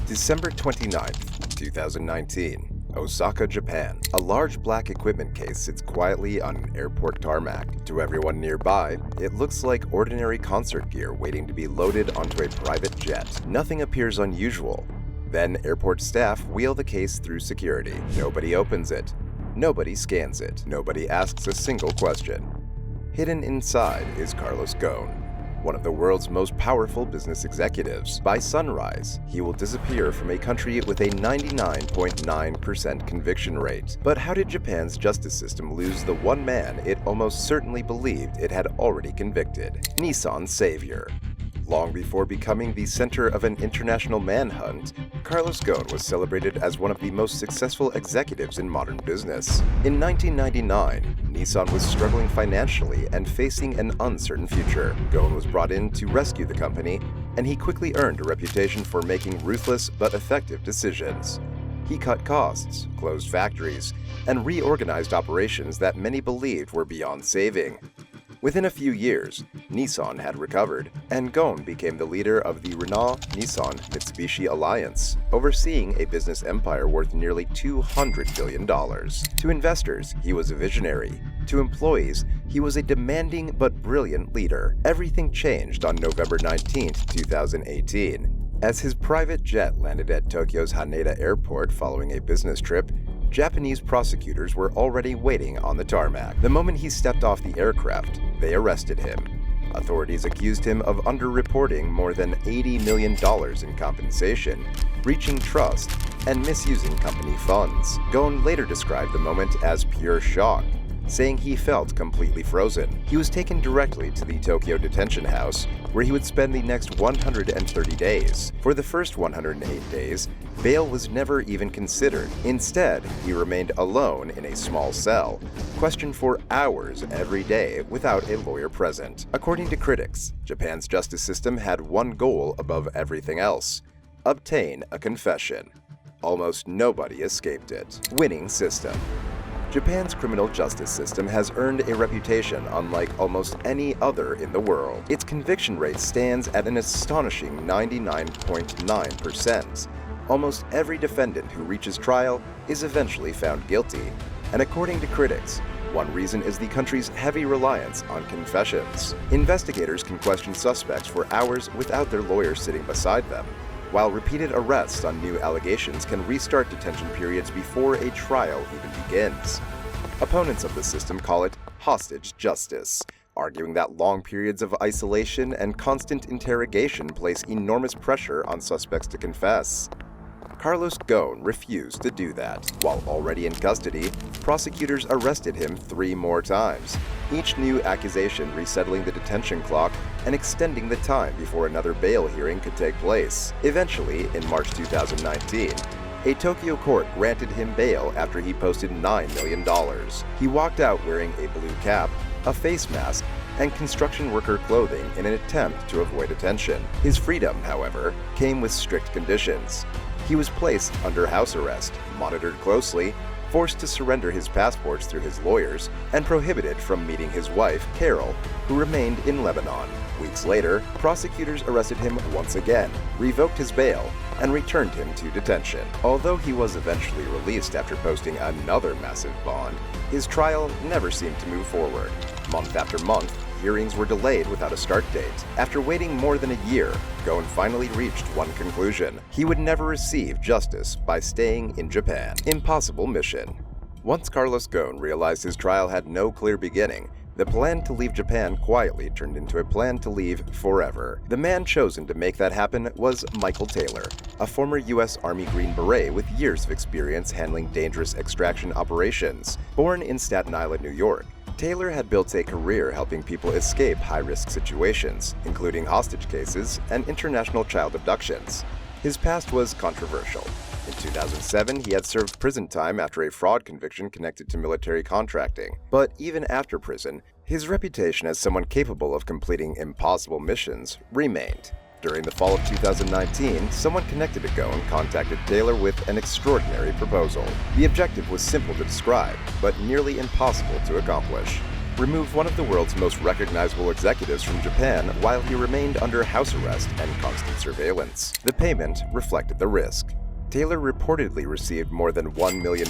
December 29th, 2019, Osaka, Japan. A large black equipment case sits quietly on an airport tarmac. To everyone nearby, it looks like ordinary concert gear waiting to be loaded onto a private jet. Nothing appears unusual. Then airport staff wheel the case through security. Nobody opens it. Nobody scans it. Nobody asks a single question. Hidden inside is Carlos Ghosn, one of the world's most powerful business executives. By sunrise, he will disappear from a country with a 99.9% conviction rate. But how did Japan's justice system lose the one man it almost certainly believed it had already convicted? Nissan's savior. Long before becoming the center of an international manhunt, Carlos Ghosn was celebrated as one of the most successful executives in modern business. In 1999, Nissan was struggling financially and facing an uncertain future. Ghosn was brought in to rescue the company, and he quickly earned a reputation for making ruthless but effective decisions. He cut costs, closed factories, and reorganized operations that many believed were beyond saving. Within a few years, Nissan had recovered, and Ghosn became the leader of the Renault-Nissan-Mitsubishi alliance, overseeing a business empire worth nearly $200 billion. To investors, he was a visionary. To employees, he was a demanding but brilliant leader. Everything changed on November 19, 2018. As his private jet landed at Tokyo's Haneda Airport following a business trip, Japanese prosecutors were already waiting on the tarmac. The moment he stepped off the aircraft, they arrested him. Authorities accused him of underreporting more than $80 million in compensation, breaching trust, and misusing company funds. Ghosn later described the moment as pure shock, saying he felt completely frozen. He was taken directly to the Tokyo detention house, where he would spend the next 130 days. For the first 108 days, bail was never even considered. Instead, he remained alone in a small cell, questioned for hours every day without a lawyer present. According to critics, Japan's justice system had one goal above everything else: obtain a confession. Almost nobody escaped it. Winning system. Japan's criminal justice system has earned a reputation unlike almost any other in the world. Its conviction rate stands at an astonishing 99.9%. Almost every defendant who reaches trial is eventually found guilty, and according to critics, one reason is the country's heavy reliance on confessions. Investigators can question suspects for hours without their lawyers sitting beside them, while repeated arrests on new allegations can restart detention periods before a trial even begins. Opponents of the system call it hostage justice, arguing that long periods of isolation and constant interrogation place enormous pressure on suspects to confess. Carlos Ghosn refused to do that. While already in custody, prosecutors arrested him 3 more times, each new accusation resettling the detention clock and extending the time before another bail hearing could take place. Eventually, in March 2019, a Tokyo court granted him bail after he posted $9 million. He walked out wearing a blue cap, a face mask, and construction worker clothing in an attempt to avoid attention. His freedom, however, came with strict conditions. He was placed under house arrest, monitored closely, forced to surrender his passports through his lawyers, and prohibited from meeting his wife, Carol, who remained in Lebanon. Weeks later, prosecutors arrested him once again, revoked his bail, and returned him to detention. Although he was eventually released after posting another massive bond, his trial never seemed to move forward. Month after month, hearings were delayed without a start date. After waiting more than a year, Ghosn finally reached one conclusion: he would never receive justice by staying in Japan. Impossible mission. Once Carlos Ghosn realized his trial had no clear beginning, the plan to leave Japan quietly turned into a plan to leave forever. The man chosen to make that happen was Michael Taylor, a former U.S. Army Green Beret with years of experience handling dangerous extraction operations. Born in Staten Island, New York, Taylor had built a career helping people escape high-risk situations, including hostage cases and international child abductions. His past was controversial. In 2007, he had served prison time after a fraud conviction connected to military contracting. But even after prison, his reputation as someone capable of completing impossible missions remained. During the fall of 2019, someone connected to Ghosn contacted Taylor with an extraordinary proposal. The objective was simple to describe, but nearly impossible to accomplish. removed one of the world's most recognizable executives from Japan while he remained under house arrest and constant surveillance. The payment reflected the risk. Taylor reportedly received more than $1 million,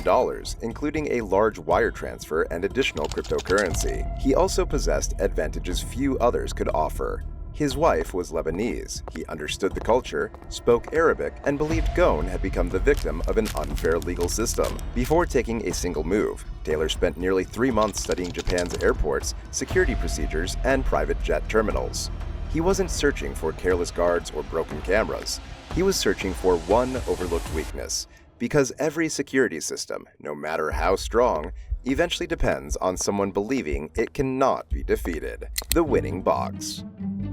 including a large wire transfer and additional cryptocurrency. He also possessed advantages few others could offer. His wife was Lebanese, he understood the culture, spoke Arabic, and believed Ghosn had become the victim of an unfair legal system. Before taking a single move, Taylor spent nearly 3 months studying Japan's airports, security procedures, and private jet terminals. He wasn't searching for careless guards or broken cameras. He was searching for one overlooked weakness, because every security system, no matter how strong, eventually depends on someone believing it cannot be defeated. The winning box.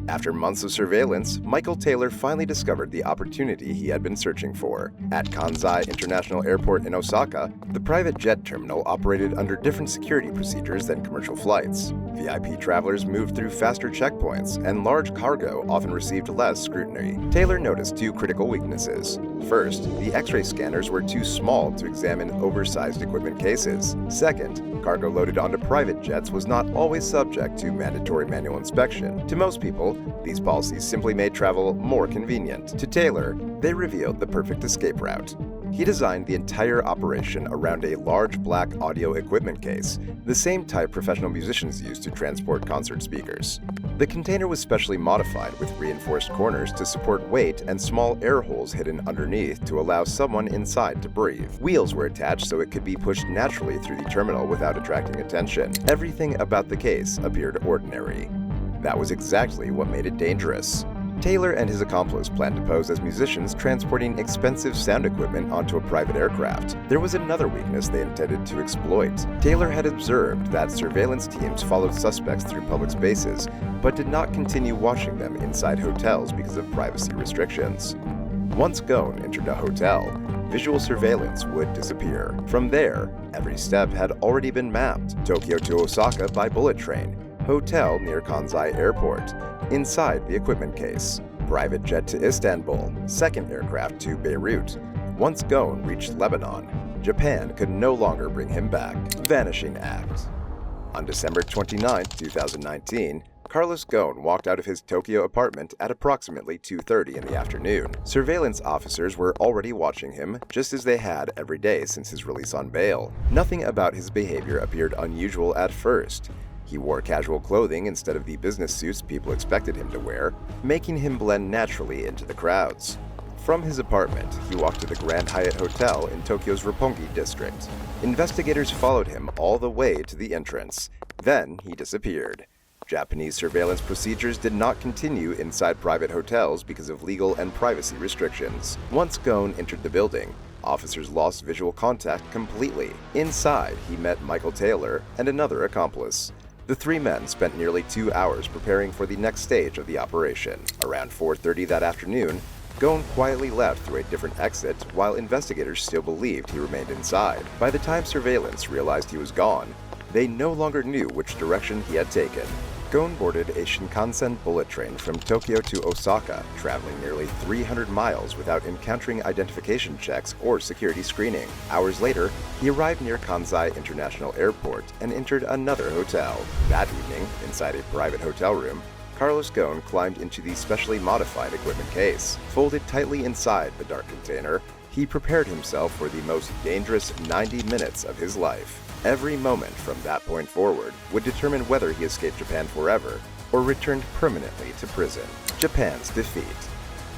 After months of surveillance, Michael Taylor finally discovered the opportunity he had been searching for. At Kansai International Airport in Osaka, the private jet terminal operated under different security procedures than commercial flights. VIP travelers moved through faster checkpoints, and large cargo often received less scrutiny. Taylor noticed 2 critical weaknesses. First, the X-ray scanners were too small to examine oversized equipment cases. Second, cargo loaded onto private jets was not always subject to mandatory manual inspection. To most people, these policies simply made travel more convenient. To Taylor, they revealed the perfect escape route. He designed the entire operation around a large black audio equipment case, the same type professional musicians use to transport concert speakers. The container was specially modified with reinforced corners to support weight and small air holes hidden underneath to allow someone inside to breathe. Wheels were attached so it could be pushed naturally through the terminal without attracting attention. Everything about the case appeared ordinary. That was exactly what made it dangerous. Taylor and his accomplice planned to pose as musicians transporting expensive sound equipment onto a private aircraft. There was another weakness they intended to exploit. Taylor had observed that surveillance teams followed suspects through public spaces, but did not continue watching them inside hotels because of privacy restrictions. Once Ghosn entered a hotel, visual surveillance would disappear. From there, every step had already been mapped. Tokyo to Osaka by bullet train, hotel near Kansai Airport, inside the equipment case, private jet to Istanbul, second aircraft to Beirut. Once Ghosn reached Lebanon, Japan could no longer bring him back. Vanishing Act. On December 29, 2019, Carlos Ghosn walked out of his Tokyo apartment at approximately 2:30 in the afternoon. Surveillance officers were already watching him, just as they had every day since his release on bail. Nothing about his behavior appeared unusual at first. He wore casual clothing instead of the business suits people expected him to wear, making him blend naturally into the crowds. From his apartment, he walked to the Grand Hyatt Hotel in Tokyo's Roppongi district. Investigators followed him all the way to the entrance. Then he disappeared. Japanese surveillance procedures did not continue inside private hotels because of legal and privacy restrictions. Once Ghosn entered the building, officers lost visual contact completely. Inside, he met Michael Taylor and another accomplice. The 3 men spent nearly 2 hours preparing for the next stage of the operation. Around 4:30 that afternoon, Ghosn quietly left through a different exit while investigators still believed he remained inside. By the time surveillance realized he was gone, they no longer knew which direction he had taken. Ghosn boarded a Shinkansen bullet train from Tokyo to Osaka, traveling nearly 300 miles without encountering identification checks or security screening. Hours later, he arrived near Kansai International Airport and entered another hotel. That evening, inside a private hotel room, Carlos Ghosn climbed into the specially modified equipment case. Folded tightly inside the dark container, he prepared himself for the most dangerous 90 minutes of his life. Every moment from that point forward would determine whether he escaped Japan forever or returned permanently to prison. Japan's defeat.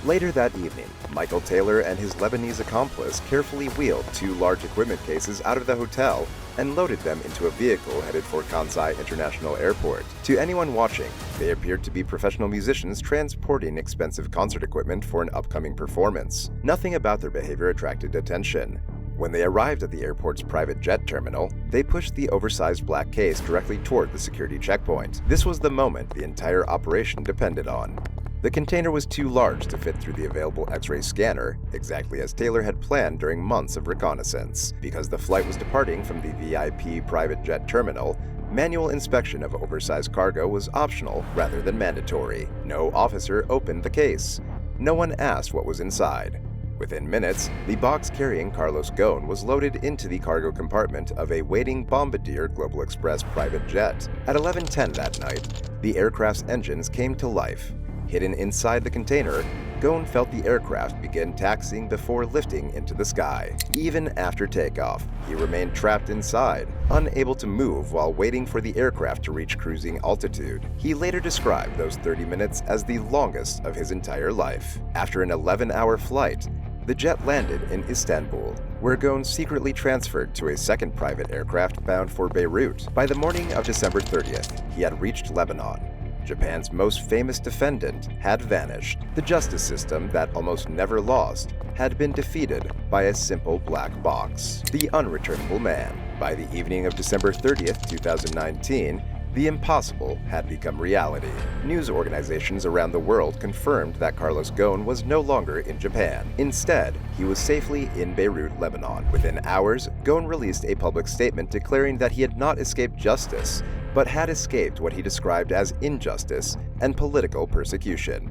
Later that evening, Michael Taylor and his Lebanese accomplice carefully wheeled 2 large equipment cases out of the hotel and loaded them into a vehicle headed for Kansai International Airport. To anyone watching, they appeared to be professional musicians transporting expensive concert equipment for an upcoming performance. Nothing about their behavior attracted attention. When they arrived at the airport's private jet terminal, they pushed the oversized black case directly toward the security checkpoint. This was the moment the entire operation depended on. The container was too large to fit through the available X-ray scanner, exactly as Taylor had planned during months of reconnaissance. Because the flight was departing from the VIP private jet terminal, manual inspection of oversized cargo was optional rather than mandatory. No officer opened the case. No one asked what was inside. Within minutes, the box carrying Carlos Ghosn was loaded into the cargo compartment of a waiting Bombardier Global Express private jet. At 11:10 that night, the aircraft's engines came to life. Hidden inside the container, Ghosn felt the aircraft begin taxiing before lifting into the sky. Even after takeoff, he remained trapped inside, unable to move while waiting for the aircraft to reach cruising altitude. He later described those 30 minutes as the longest of his entire life. After an 11-hour flight, the jet landed in Istanbul, where Ghosn secretly transferred to a second private aircraft bound for Beirut. By the morning of December 30th, he had reached Lebanon. Japan's most famous defendant had vanished. The justice system that almost never lost had been defeated by a simple black box, the unreturnable man. By the evening of December 30th, 2019, the impossible had become reality. News organizations around the world confirmed that Carlos Ghosn was no longer in Japan. Instead, he was safely in Beirut, Lebanon. Within hours, Ghosn released a public statement declaring that he had not escaped justice, but had escaped what he described as injustice and political persecution.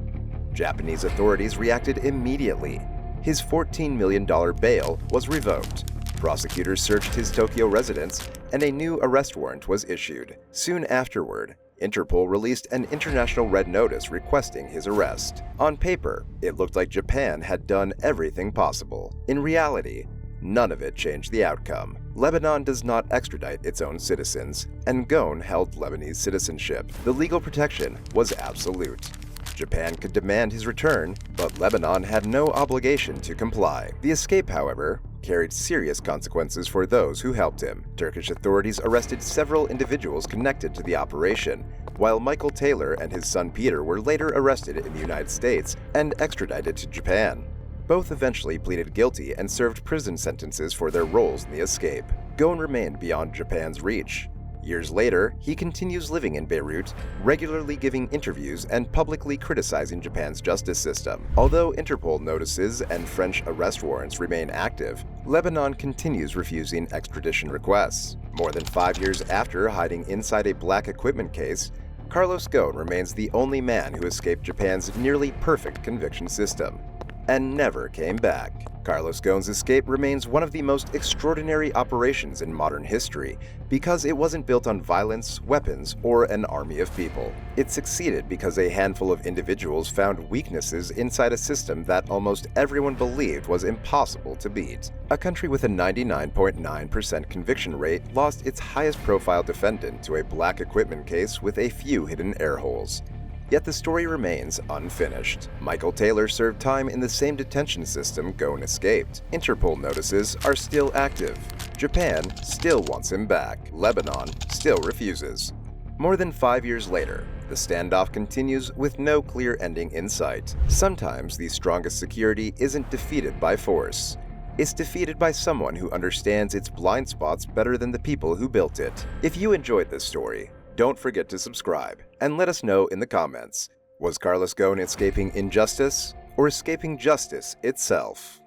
Japanese authorities reacted immediately. His $14 million bail was revoked. Prosecutors searched his Tokyo residence, and a new arrest warrant was issued. Soon afterward, Interpol released an international red notice requesting his arrest. On paper, it looked like Japan had done everything possible. In reality, none of it changed the outcome. Lebanon does not extradite its own citizens, and Ghosn held Lebanese citizenship. The legal protection was absolute. Japan could demand his return, but Lebanon had no obligation to comply. The escape, however, carried serious consequences for those who helped him. Turkish authorities arrested several individuals connected to the operation, while Michael Taylor and his son Peter were later arrested in the United States and extradited to Japan. Both eventually pleaded guilty and served prison sentences for their roles in the escape. Ghosn remained beyond Japan's reach. Years later, he continues living in Beirut, regularly giving interviews and publicly criticizing Japan's justice system. Although Interpol notices and French arrest warrants remain active, Lebanon continues refusing extradition requests. More than 5 years after hiding inside a black equipment case, Carlos Ghosn remains the only man who escaped Japan's nearly perfect conviction system and never came back. Carlos Ghosn's escape remains one of the most extraordinary operations in modern history because it wasn't built on violence, weapons, or an army of people. It succeeded because a handful of individuals found weaknesses inside a system that almost everyone believed was impossible to beat. A country with a 99.9% conviction rate lost its highest profile defendant to a black equipment case with a few hidden air holes. Yet the story remains unfinished. Michael Taylor served time in the same detention system Ghosn escaped. Interpol notices are still active. Japan still wants him back. Lebanon still refuses. More than 5 years later, the standoff continues with no clear ending in sight. Sometimes the strongest security isn't defeated by force. It's defeated by someone who understands its blind spots better than the people who built it. If you enjoyed this story, don't forget to subscribe and let us know in the comments. Was Carlos Ghosn escaping injustice or escaping justice itself?